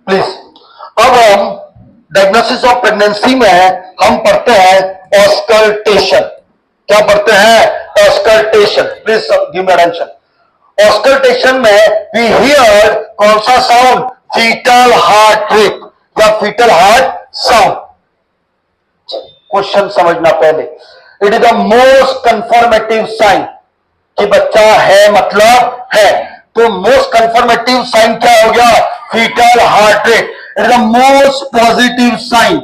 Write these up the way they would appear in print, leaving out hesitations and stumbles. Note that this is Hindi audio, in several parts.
प्लीज। अब हम डायग्नोसिस ऑफ प्रेगनेंसी में हम पढ़ते हैं ऑस्कल्टेशन। क्या पढ़ते हैं? Auscultation. Please give me attention. Auscultation में वी हियर कौन सा साउंड? फीटल हार्ट रेट या फीटल हार्ट साउंड। क्वेश्चन समझना पहले। It is the most confirmative sign कि बच्चा है मतलब है। तो मोस्ट कंफर्मेटिव साइन क्या हो गया? Fetal heart rate. It is the most positive sign.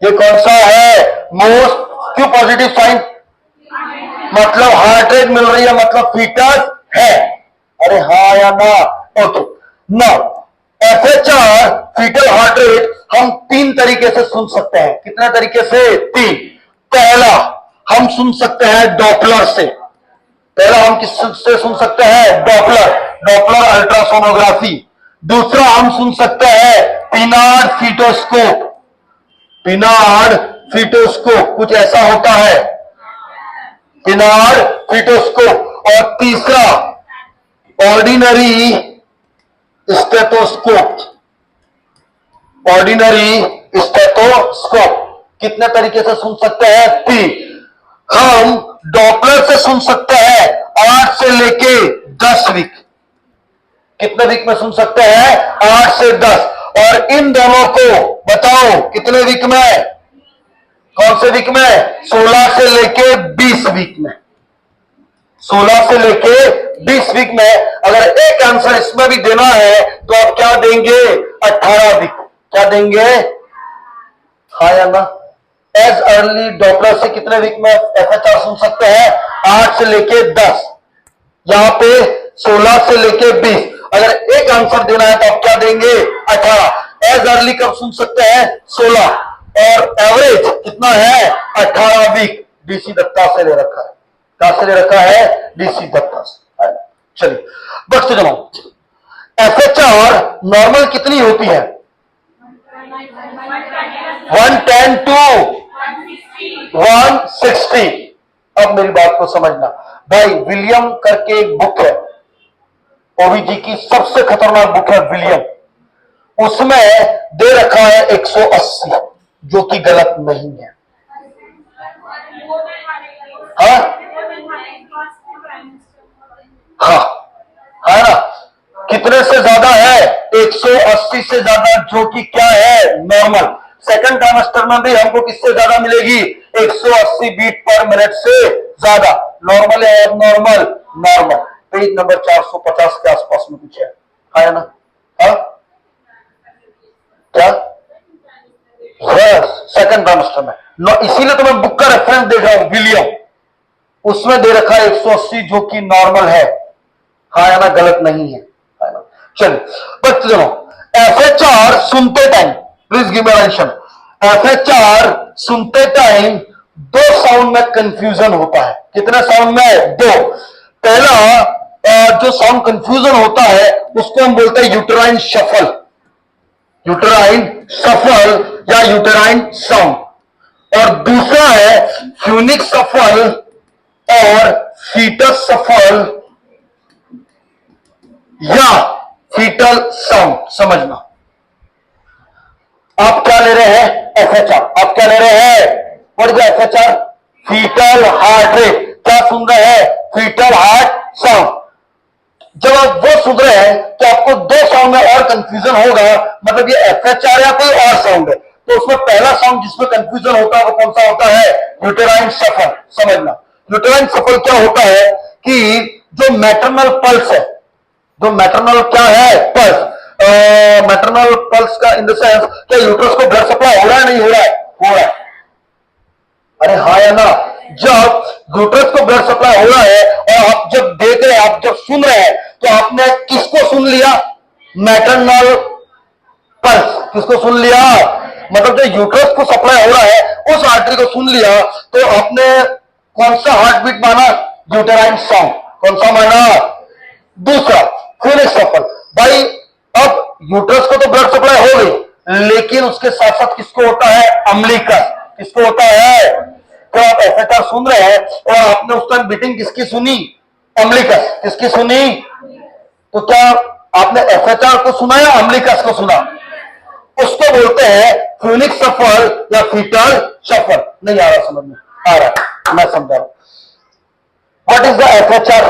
ये कौन सा है? मोस्ट। क्यों पॉजिटिव साइन? मतलब हार्ट रेट मिल रही है, मतलब फीटस है। अरे हाँ या ना? Okay. Now FHR fetal heart rate हम 3 तरीके से सुन सकते हैं। कितने तरीके से? 3। पहला हम सुन सकते हैं डॉपलर से। पहला हम किससे सुन सकते हैं? Doppler ultrasonography. दूसरा हम सुन सकते हैं पिनार्ड फीटोस्कोप। पिनार्ड फीटोस्कोप कुछ ऐसा होता है, पिनार्ड फीटोस्कोप। और तीसरा ऑर्डिनरी स्टेथोस्कोप। Ordinary stethoscope. कितने तरीके से सुन सकते हैं? 3। हम डॉपलर से सुन सकते हैं 8 से लेके 10 वीक। कितने वीक में सुन सकते हैं? 8 से 10। और इन दोनों को बताओ कितने वीक में? कौन से वीक में? 16 से लेके 20 वीक में। 16 से लेके 20 वीक में। अगर एक आंसर इसमें भी देना है तो आप क्या देंगे? 18 वीक। क्या देंगे? हाँ या ना? एज अर्ली डॉपलर से कितने वीक में FHR सुन सकते हैं? 8 से लेके 10। यहां पे 16 से लेके 20। अगर एक आंसर देना है तो आप क्या देंगे? 18। एज अर्ली कब सुन सकते हैं? 16। और एवरेज कितना है? 18 वीक। DC दत्ता से ले रखा है। कहां से ले रखा है? DC दत्ता से। चलिए बढ़ते जाओ। FHR नॉर्मल कितनी होती है? 110 टू 160। अब मेरी बात को समझना भाई। विलियम करके एक बुक है, OVG की सबसे खतरनाक बुक है विलियम। उसमें दे रखा है 180, जो कि गलत नहीं है। हाँ हाँ है ना? कितने से ज्यादा है? 180 से ज्यादा, जो कि क्या है? नॉर्मल। सेकंड ट्राइमेस्टर में भी हमको किससे ज्यादा मिलेगी? 180 बीट पर मिनट से ज्यादा। नॉर्मल है एबनॉर्मल? नॉर्मल। पेज नंबर 450 के आसपास में कुछ है ना? हाँ क्या? सेकंड ट्राइमेस्टर में। इसीलिए तो मैं बुक का रेफरेंस देख रहा हूं, विलियम। उसमें दे रखा है 180, जो कि नॉर्मल है। हाँ या ना? गलत नहीं है। चलिए बट चलो। FHR सुनते time, please give me attention. FHR सुनते टाइम 2 साउंड में कंफ्यूजन होता है। कितने साउंड में? 2। पहला जो साउंड कंफ्यूजन होता है उसको हम बोलते हैं यूटेराइन शफल। यूटेराइन शफल या यूटेराइन साउंड। और दूसरा है फ्यूनिक शफल और फीटस शफल या फीटल साउंड। समझना। आप क्या ले रहे हैं? FHR। आप क्या ले रहे हैं? What is FHR? Fetal heart rate. क्या सुन रहे हैं? Fetal heart sound. जब आप वो सुन रहे हैं तो आपको 2 साउंड में और कंफ्यूजन होगा, मतलब ये FHR या कोई और साउंड है। तो उसमें पहला साउंड जिसमें कंफ्यूजन होता है वो कौन सा होता है? Uterine shuffle. समझना। यूटेराइन शफल क्या होता है कि जो मैटरनल पल्स है, जो मैटरनल क्या है? पल्स। मैटरनल पल्स का इन द सेंस क्या यूट्रस को ब्लड सप्लाई हो रहा है? नहीं हो रहा है? हो रहा है। अरे हाँ या ना? जब यूट्रस को ब्लड सप्लाई हो रहा है और आप जब देख रहे हैं, आप जब सुन रहे हैं, तो आपने किसको सुन लिया? Maternal pulse. किसको सुन लिया? मतलब जो यूट्रस को सप्लाई हो रहा है उस आर्टरी को सुन लिया। तो आपने कौन सा हार्ट बीट माना? Uterine sound. कौन सा माना? दूसरा फ्यूनिक शफल। भाई अब यूट्रस को तो ब्लड सप्लाई हो गई, लेकिन उसके साथ साथ किसको होता है? अम्लीकस। किसको होता है? तो आप FHR सुन रहे हैं और आपने उस टाइम बीटिंग किसकी सुनी? अम्लीकस। किसकी सुनी? तो क्या आपने FHR को सुना या अम्लीकस को सुना? उसको बोलते हैं फ्यूनिक सफल या फीटल सफल। नहीं आ रहा समझ में? आ रहा है, मैं समझा रहा हूं। What is the FHR?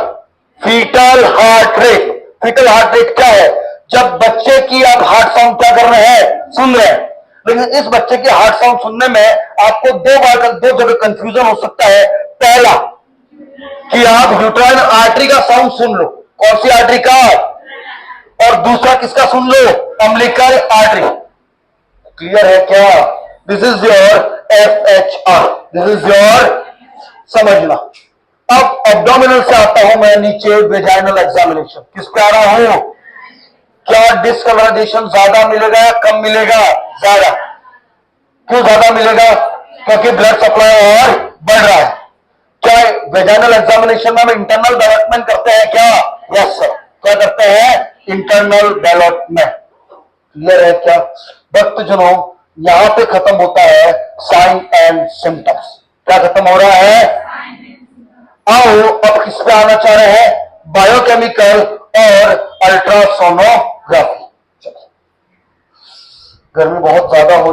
Fetal heart rate. Fetal heart rate क्या है? जब बच्चे की आप हार्ट साउंड क्या कर रहे हैं? सुन रहे हैं। लेकिन इस बच्चे के हार्ट साउंड सुनने में आपको दो जगह कंफ्यूजन हो सकता है। पहला कि आप यूट्राइन आर्टरी का साउंड सुन लो। कौन सी आर्टरी का? और दूसरा किसका सुन लो? Umbilical artery. क्लियर है क्या? This is your FHR. This is your, समझना। अब एब्डोमिनल से आता हूं मैं नीचे, वेजाइनल एग्जामिनेशन। किस पे आ रहा हूं? क्या डिस्कलराइजेशन ज्यादा मिलेगा या कम मिलेगा? ज्यादा। क्यों ज्यादा मिलेगा? क्योंकि ब्लड सप्लाई और बढ़ रहा है। क्या वेजाइनल एग्जामिनेशन में हम इंटरनल डेवलपमेंट करते हैं क्या? Yes sir. क्या करते हैं? Internal development. क्लियर है क्या? भक्तजनों, यहां पे खत्म होता है साइन एंड सिम्टम्स। क्या खत्म हो रहा है? आओ अब किस पे आना चाह रहे हैं? बायोकेमिकल और अल्ट्रासोनोग्राफी। गर्मी बहुत ज्यादा हो